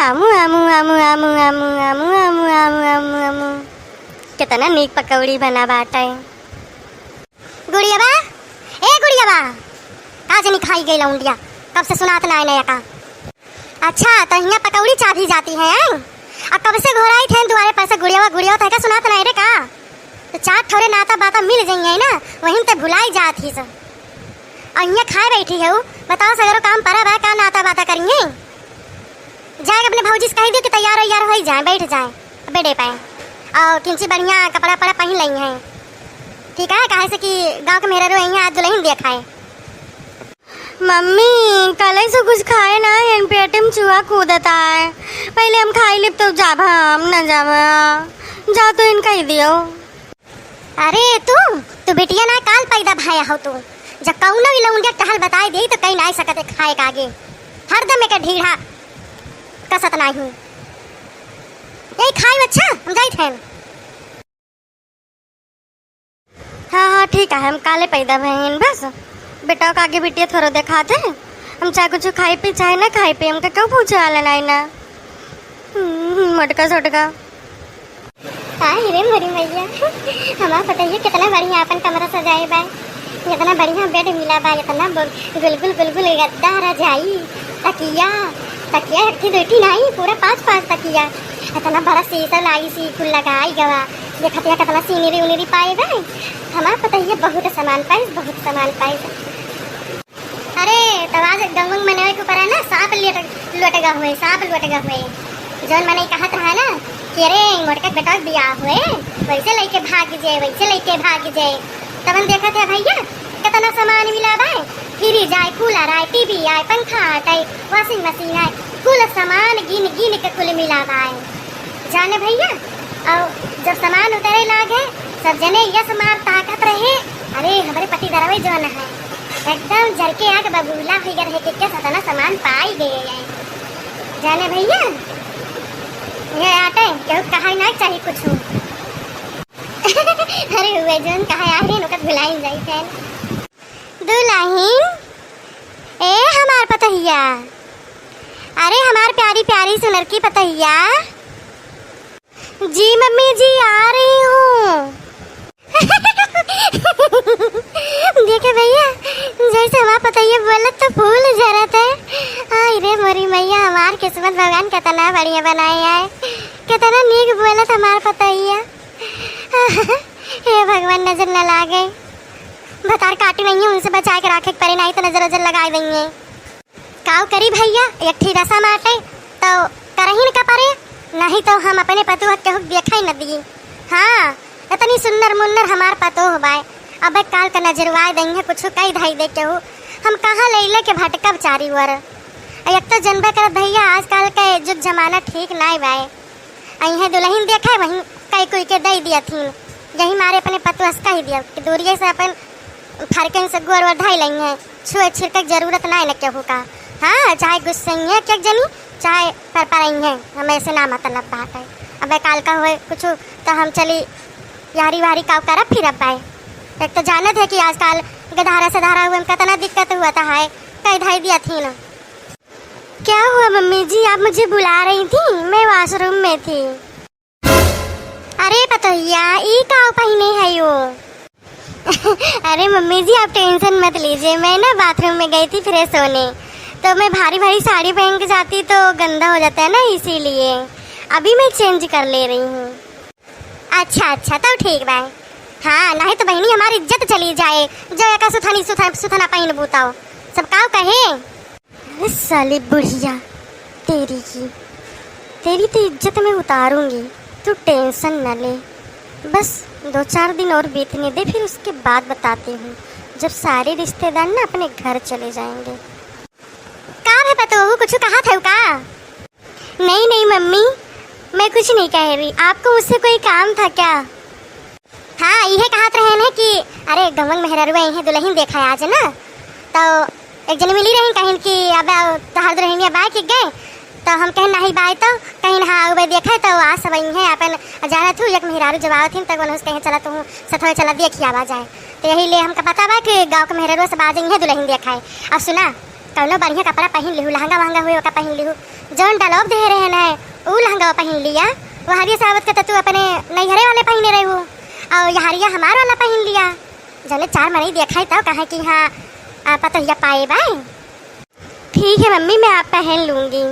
आमू आमू आमू आमू आमू आमू आमू आमू आमू आमू कितना नीक पकौड़ी बना बाटे। गुड़िया बा, ए गुड़िया बा, आज नहीं खाई गई लौंडिया, कब से सुनात ना नया का। अच्छा तो यहाँ पकौड़ी चाभी जाती है और कब से घोराई थे तुम्हारे पास गुड़िया था क्या सुनात ना रे का। तो चाट थोड़े नाता बाता मिल जाइए ना, वहीं तो भुलाई जाती सब और यहाँ खाए बैठी है। बताओ सगरो काम पड़ा बा का नाता बाता करेंगे। जाए अपने भौजी से कह दियो कि तैयार हो जाए, बैठ जाए बेडे पे और किंची बढ़िया कपड़ा पड़ा पहन ली है, ठीक है। कहे से कि गांव के मेहरा रो आज दुल्हन देखा है। मम्मी कल से कुछ खाए ना, इन पेट में चूहा कूदता है, पहले हम खाई लिप तो जाभा हम न जावा जा तो इनका ही दियो। अरे तू बेटिया ना काल पैदा भाया हो तू, जब कौनो ही लौंडिया टहल बताई दे तो कहीं ना सकते खाए का आगे हरदम एक ढीढ़ा कसत नहीं हूँ। यही खाई अच्छा हम जाई थे। हाँ ठीक है, हम काले पैदा भैन बस बेटा का आगे बेटिया थोड़ा दिखाते हम, चाहे कुछ खाई पी चाहे ना खाई पी, हमका क्यों पूछे वाला नहीं ना मटका सोटका। रे मरी मैया हमारा बताइए कितना बढ़िया अपन कमरा सजाए बा, इतना बढ़िया बेड मिला बा, इतना गुलगुल गुलगुल गद्दा रजाई तकिया रखी बेटी नहीं पूरा 5 तकिया, इतना बड़ा शीशा लाई सी कुल लगाई गवा देखतिया कितना सीनरी उनरी पाए बा। हमारा बताइए बहुत सामान पाए। अरे तवाज गंगंग मने को पर ना सांप लुटगा हुए जौन मने कहत रहा ना कि अरे मोटका बेटा बियाह हुए वैसे लेके भाग जाए तबन देखा थे भैया कितना सामान मिला बा, फ्रिज आए, कूलर आए, टीवी आए, पंखा आए, वॉशिंग मशीन आए, कुल सामान गिन के कुल मिला बा जाने भैया। और जब सामान उतरे लागे सब जने यस मार ताकत रहे, अरे हमारे पति दरवे जौन है एकदम जरके आग बबूला हो गया रहे कि सतना सामान पाई गए हैं जाने भैया। ये आटे क्यों कहा ना चाहिए कुछ अरे हुए जौन कहा आ रहे नुकत भुलाई जाई थे दुल्हन ए हमार पतहिया, अरे हमार प्यारी प्यारी सुनर की पतहिया। जी मम्मी जी आ रही हूँ देखे भैया जैसे हमारा पतैया बोलत तो फूल जरत है। आई रे मोरी मैया हमार किस्मत भगवान कितना बढ़िया बनाया है, कितना नीक बोलत हमार पतैया। हे भगवान नजर न लागे, भतार काटी नहीं उनसे बचा के रखे परे नहीं तो नजर लगा देंगे। काव करी भैया एक ठी रसम आटे तो करही न परे, नहीं तो हम अपने पतुआ के हुक देखा ही न दिए। हाँ इतनी सुंदर मुन्नर हमार पतो हो बाय, अब काल का नजरवाए देंगे कुछ कई धाई दे के हो, हम कहाँ ले के भटकब चारी वर। एक तो जनबे कर भैया आजकल का युग जमाना ठीक नहीं बाय, अही दुल्हन देखा वहीं कई कोई के दे दिया थी, यही मारे अपने पतुआ का ही दिया कि दूरिये से अपन फरकन से गोर वर ढाई लेंगे, छुए छिड़क जरूरत नहीं न केहू का। हाँ चाहे गुस्से है क्या जनी चाहे पर पाएंगे हमें से ना मतलब बात है। अब काल का हुए कुछ तो हम चली यारी वारी का करब फिर अब पाए। एक तो जानत है कि आजकल गधारा सधारा हुए में कितना दिक्कत हुआ था, है कई धाई दिया थी ना। क्या हुआ मम्मी जी आप मुझे बुला रही थी, मैं वॉशरूम में थी। अरे पतोहिया ई का पहने है यो अरे मम्मी जी आप टेंशन मत लीजिए, मैं ना बाथरूम में गई थी फ्रेश होने, तो मैं भारी साड़ी पहन के जाती तो गंदा हो जाता है ना, इसीलिए अभी मैं चेंज कर ले रही हूँ। अच्छा तब ठीक बा। हाँ नहीं तो बहनी हमारी इज्जत चली जाए, जो एक सुथना पहन बूताओ सब काव कहे। साली बुढ़िया तेरी तो इज्जत में उतारूंगी, तू टेंशन न ले, बस 2-4 दिन और बीतने दे, फिर उसके बाद बताती हूँ जब सारे रिश्तेदार ना अपने घर चले जाएंगे। का है पता कुछ कहा था का? नहीं मम्मी मैं कुछ नहीं कह रही, आपको मुझसे कोई काम था क्या? हाँ यह कहते रहे ना कि अरे गमंग मेहररुआ यही दुल्हन देखा है आज ना, तो एक जन मिली रही कहीं कि अब तहार दुल्हनिया बाय के गए, तो हम कहीं नहीं बाय तो कहीं हाँ वो देखा तो आज सब है अपन जाना थू एक मेहरारू जब आवत थी तक उन्होंने कहीं चला तू सथोए चला देखिए आवा जाए, तो यही ले हमका पता बा कि गाँव के मेहररुआ सब आ जाएंगे दुल्हन देखा है। अब सुना कौनो बढ़िया कपड़ा पहन लिहू, लहंगा महंगा हुए का पहन लिहू, जौन डायलॉग दे रहे हैं वो लहंगा पहन लिया। वो हरिया सावत का तू अपने नैहरे वाले पहने रहे हो और हरिया हमार वाला पहन लिया। जने 4 महीने देखा है तब कहा कि हाँ पता ही पाए बाय। ठीक है मम्मी मैं आप पहन लूँगी।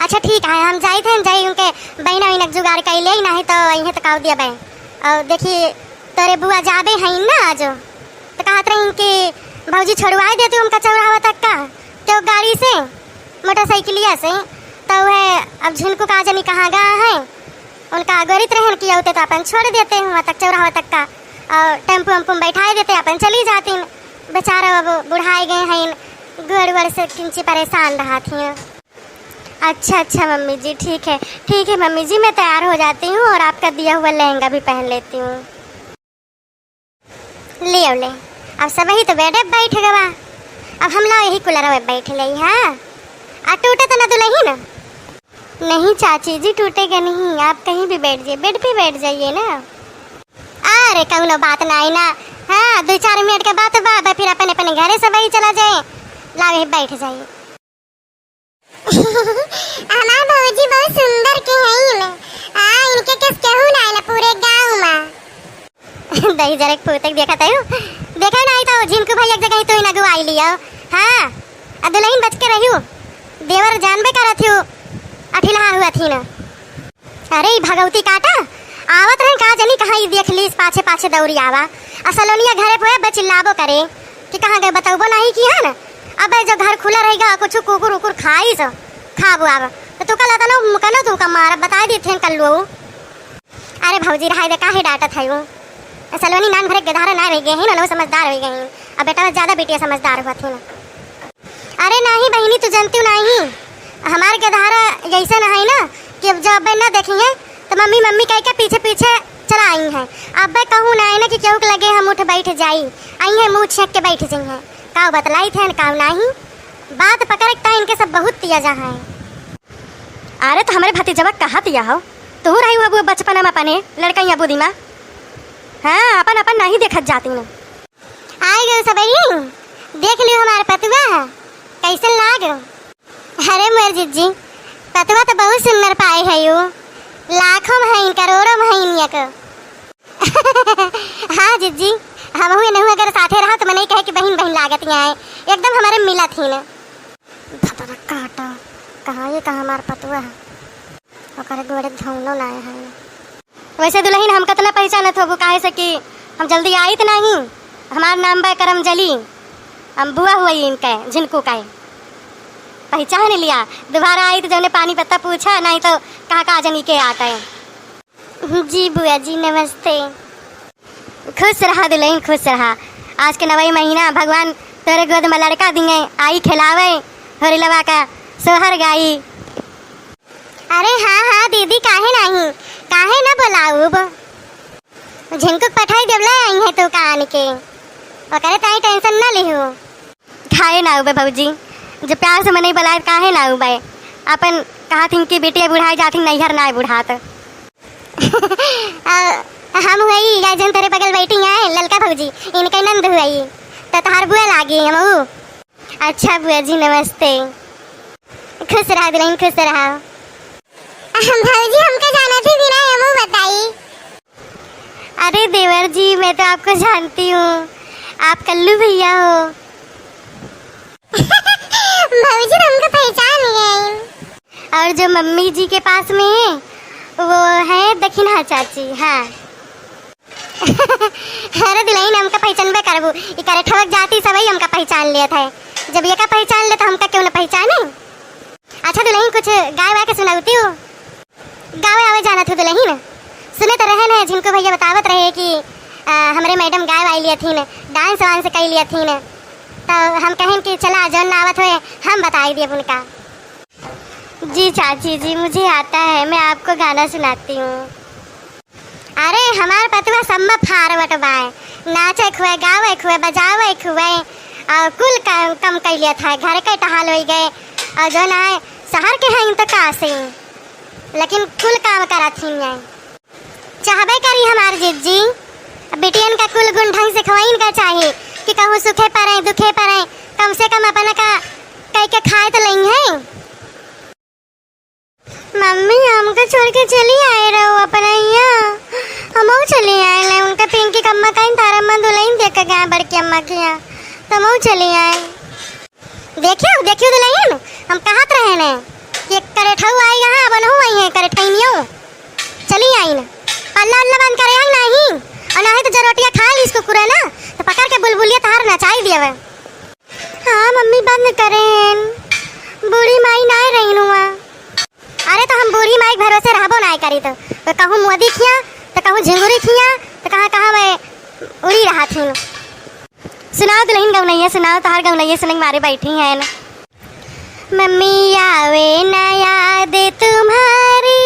अच्छा ठीक है, हम जाए थे जाई उनके बहना वहना जुगाड़ कर ले नहीं तो यहीं तो काव दिया बहन। और देखिए तेरे बुआ जाबे हैं ना आज, तो कहत रही कि भौजी छोड़वाए देते उनका चौराहा तक का तो गाड़ी से मोटरसाइकिलिया से। तो वह अब झुनकू का जनी कहाँ गया है, उनका गरीत रहन किया होते तो अपन छोड़ देते हैं वहाँ तक चौराहा तक का, और टेम्पो वम्पू बैठाए देते अपन चली जाती। बेचारा अब बुढ़ाए गए हैं, गड़बड़ से किंची परेशान रहा थी। अच्छा मम्मी जी ठीक है मम्मी जी, मैं तैयार हो जाती हूँ और आपका दिया हुआ लहंगा भी पहन लेती हूँ। ले अब सब ही तो बेड बैठ गवा, अब हम लोग यही कूलर में बैठ ले। हाँ टूटे तो ना दुलही ना? नहीं चाची जी टूटेगा नहीं, आप कहीं भी बैठ जाइए, बेड पे बैठ जाइए ना। अरे कौनो बात नहीं ना, हाँ 2-4 मिनट के बाद बाबा फिर अपने अपने घरे सब ही चला जाए, लावे बैठ जाइए। हमारे भौजी बहुत सुंदर के हैं, इनके किस केहू ना आइला पूरे गांव में। दही जरा पोतक देखा नहीं तो झिनकू भाई एक जगह तो नगु आई लिया। हाँ दुल्हन बच के रहियो, देवर जानबे करत हो अठिला हुआ थी ना। अरे भगवती काटा आवत रहे कहा जनी कहाँ देख ली पाछे पाछे दौड़ी आवा, असलोनिया घरे पे बचिल्लाबो करे कि कहाँ गए बताओ नहीं किया ना। अब जो घर खुला रहेगा कुछ कुकुर उकुर खाई सो खाबो आवा तो तू कल आता ना तू का मारा बता दी थे कल लो। अरे भौजी रहा दे काहे डांटा था वो, सलोनी नान भरे गधारा ना रह गए हैं ना, समझदार हो गए हैं। अब बेटा ज्यादा बेटियां समझदार हुआ थी ना। अरे नहीं बहनी तू जानती नहीं, हमारे गधारा जैसे ना है ना कि जब ना देखेंगे तो मम्मी कह के पीछे पीछे चला आई हैं। अब कहूँ ना ना कि क्यों लगे हम उठ बैठ जाई आई है मुँह छेक के बैठ जाई हैं। काव बतलाई थे काव नहीं, बात पकड़ता इनके सब बहुत तिया जा है। अरे तो हमारे भतीजवा कहाँ तिया हो, तू रही हो अब बचपन में अपने लड़का बुद्धि में। हाँ अपन नहीं देखत जाती ना। आई गए सब देख लियो हमारे पतुआ कैसे लाग। अरे मेरे जीजी पतुआ तो बहुत सुंदर पाए है यू, लाखों में है करोड़ों में है इनिया को। हाँ जीजी हम हुए नहीं अगर साथे रहा तो मैं नहीं कहे कि बहन लागत यहाँ है, एकदम हमारे मिला थी ना। काटा कहाँ ये कहाँ हमारा पतुआ है और गोड़े धौनो ना है। वैसे दुल्हन हम कितना पहचानत हो काहे से कि हम जल्दी आई तो नहीं, हमारा नाम बा करम जली, हम बुआ हुआ इनका झिनकू का पहचान लिया। दोबारा आई तो जौने पानी पत्ता पूछा नहीं तो कहाँ जनी के आता है। जी बुआ जी नमस्ते। खुश रहा दुल्हन खुश रहा, आज के 9वां महीना भगवान तेरे गोद में लड़का दिए आई खिलावे होरी लवा का सोहर गाई। अरे हाँ दीदी काहे नहीं काहे ना बोलाऊ, झिनकू पठाई देवला आई है तो कान के करे ताई टेंशन ना लिहो। खाए ना बे भौजी जो प्यार से मने बुलाए काहे ना बे, अपन कहा थी कि बेटिया बुढ़ाई जाती नैहर ना बुढ़ात। हम हुई या जन तेरे बगल बैठी है ललका भौजी इनके नंद हुई तो तहार बुआ लागी हम। अच्छा बुआ जी नमस्ते। खुश रहा दुल्हन खुश रहा। भौजी हमको जाना थी बिना हम बताई। अरे देवर जी मैं तो आपको जानती हूँ, आप कल्लू भैया हो। भौजी हमको पहचान गए। और जो मम्मी जी के पास में है वो है दक्षिणा चाची। हाँ अरे दुल्हन हमका पहचानबे करबू ई करे ठवक जाती सभी हमका पहचान लिया था, जब ये का पहचान ले तो हमका क्यों ना पहचाने। अच्छा दुल्हन कुछ गाय वाय के सुनाती हो, गावे आवे जाना था दुल्हन सुने तो रहे ना झिनकू भैया बतावत रहे कि हमारे मैडम गाय वाई लिया थी न डांस वांस कई लिया थी न, तो हम कहें कि चला जौन आवत हुए हम बताई दिए उनका। जी चाची जी मुझे आता है, मैं आपको गाना सुनाती हूँ। अरे हमारे पतुआ सब में फारवट बाय, नाचे खुए गावे खुए बजावे खुए और कुल कम कर लिया था, घर के टहाल हो गए और जो ना है शहर के हैं तो कासे लेकिन कुल काम करा थी चाहबे करी हमारे जीजी बेटियन का कुल गुण ढंग से खवाइन का चाहिए कि कहूँ सुखे पड़े दुखे पड़े कम से कम अपना का कह के खाए तो नहीं है। मम्मी हमको छोड़ के चली आए रहो अपना यहाँ, हम चली आए ले उनका पिंकी कम्मा कहीं तारा अम्मा दुल्हन देख के गए बड़की अम्मा के यहाँ, तो हम चली आए। देखियो देखियो दुल्हन हम कहाँ रहे ने कि करेठऊ आई यहाँ बनहू आई है करेठैनियो चली आई ना अल्लाह अल्लाह बंद करे नहीं और नहीं तो जरोटिया खा ली इसको कुरे ना तो पकड़ के बुलबुलिया तार नचाई दिया वे। हाँ मम्मी बंद करें बूढ़ी माई ना रही हुआ। अरे तो हम बूढ़ी माई भरोसे रहबो ना करी तो कहूँ मोदी खिया तो कहूँ झिंगुरी खिया तो कहाँ कहाँ मैं उड़ी रहा थी। सुनाओ दुल्हन गौनैया सुनाओ तार गौनैया सुन मारे बैठी है ना। मम्मी आवे ना याद तुम्हारी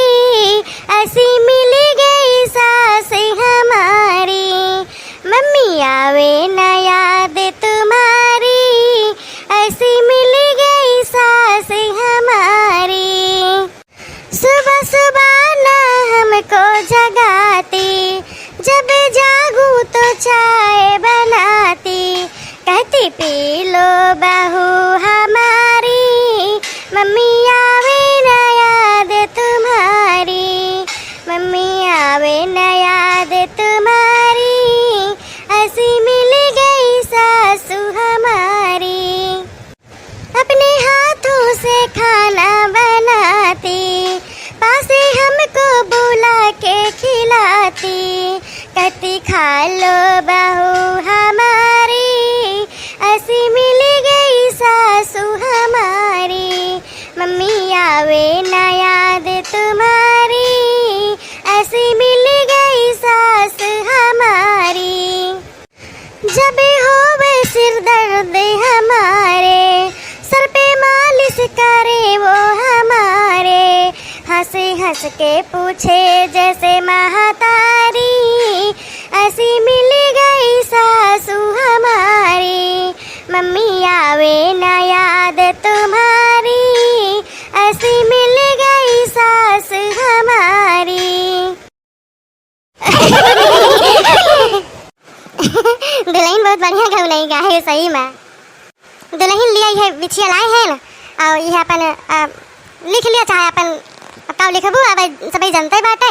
ऐसी मिल गई सास हमारी। मम्मी आवे ना याद तुम्हारी ऐसी मिल गई सास हमारी। सुबह सुबह ना हमको जगाती जब जागू तो चाय बनाती कहती पी लो बहू हमारी। मम्मी आवे ना याद तुम्हारी मम्मी आवे ना याद तुम्हारी ऐसी मिल गई सासू हमारी। अपने हाथों से खाना बनाती पासे हमको बुला के खिलाती कहती खा लो बहू हमारी ऐसी मिल गई सासू हमारी। मम्मी आवे ना याद तुम्हारी ऐसी मिल गई सास हमारी। जब होवे सिर दर्द हमारे सर पे मालिश करे वो हमारे हंस हंस के पूछे जैसे महतारी ऐसी मिल गई सासू हमारी। मम्मी आवे ना याद तुम्हारी ऐसी मिल गई सास हमारी। दुल्हन बहुत बढ़िया गौनई गा है सही में। दुल्हन लिया है बिछिया लाए हैं ना और यह अपन लिख लिया चाहे अपन का लिखबू अब सभी जनते बाटे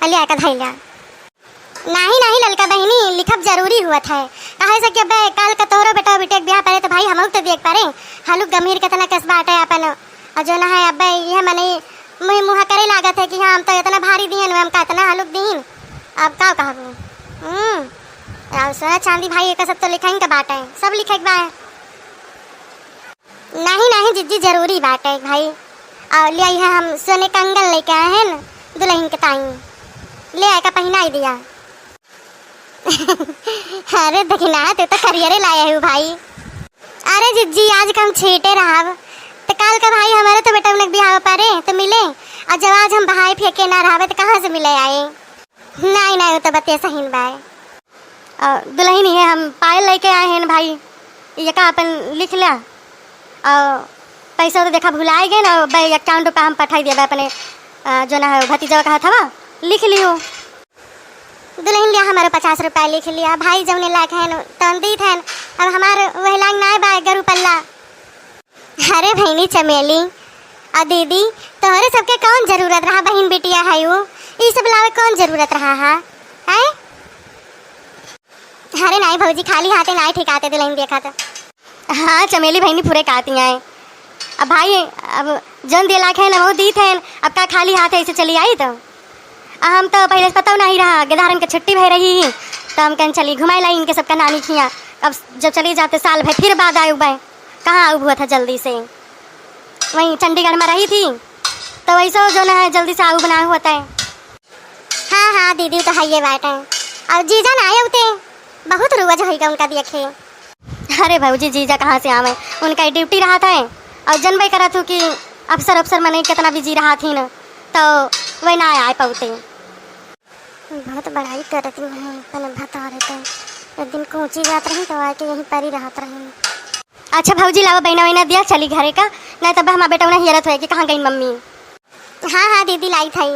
लिया का धैया नहीं नहीं ललका बहनी लिखब जरूरी हुआ था कहे से कि अब काल का तोहरो बेटा बेटे के ब्याह पड़े तो भाई हम तो देख पारे हलुक गंभीर कितना कस बाटे अपन और जो ना है अब यह मने मुँह मुँह करे लागत है कि हाँ हम तो इतना भारी दिहन हम का इतना हलुक दिहन अब का कहबू। सोना चांदी भाई एक सब तो लिखाई का बाटे सब लिखे बा नहीं नहीं जिज्जी जरूरी बाटे भाई और ले आई है हम सोने कंगन लेके आए हैं ना दुल्हन के ताई ले आए का पहना दिया। अरे देखना तू तो करियरे लाया है भाई। अरे जिज्जी आज कम छीटे रहा तो काल का भाई हमारे तो बेटा उन्हें ब्याह पारे तो मिले और जब आज हम भाई फेंके ना रहा तो कहाँ से मिले आए। नहीं नहीं वो तो बतिया सही बाय और दुल्हन है हम पायल लेके आए हैं भाई ये का अपन लिख लिया और पैसा तो देखा भुलाए गए ना भाई अकाउंट पे हम पठाई दिया अपने जो ना है भतीजा कहा था लिख लियो। दुल्हन लिया हमारे 50 रुपया लिख लिया भाई जब ने लाख है तन दी थे अब हमारे वह लाख ना बाय गरु पल्ला। अरे भैनी चमेली और दीदी तोहरे सबके कौन जरूरत रहा बहन बेटिया है वो ये सब लावे कौन जरूरत रहा है। अरे नहीं भौजी खाली हाथे नहीं ठिकाते दुल्हन देखा था। हाँ चमेली बहनी पूरे काती आए अब भाई अब जन दे लाख है ना वो दी थे अब का खाली हाथ ऐसे चली आई तो हम तो पहले पता नहीं रहा गेदारन के छुट्टी भई रही तो हम कहीं चली घुमाई लाई इनके सबका नानी खिया अब जब चली जाते साल भर फिर बाद आयु भाई कहाँ आयु हुआ था जल्दी से वहीं चंडीगढ़ में रही थी तो वैसे जो ना है जल्दी से आयु बना होता है। हाँ हाँ दीदी तो है ये बात है और जीजा ना आए होते बहुत रुआ जो है उनका देखे। अरे भाई जीजा कहाँ से आवे उनका ड्यूटी रहा था और जनबे करा थू कि अफसर मने कितना बिजी रहा थी न तो वही ना आए पाते बहुत बड़ाई करती है बता रहे एक दिन कोची जात रही तो आके यहीं पर ही रहत रही। अच्छा भौजी लावा बहना वहना दिया चली घरे का नहीं तब हमारा बेटा उन्हें हियरत हुआ कि कहाँ गई मम्मी। हाँ हाँ दीदी लाई थी।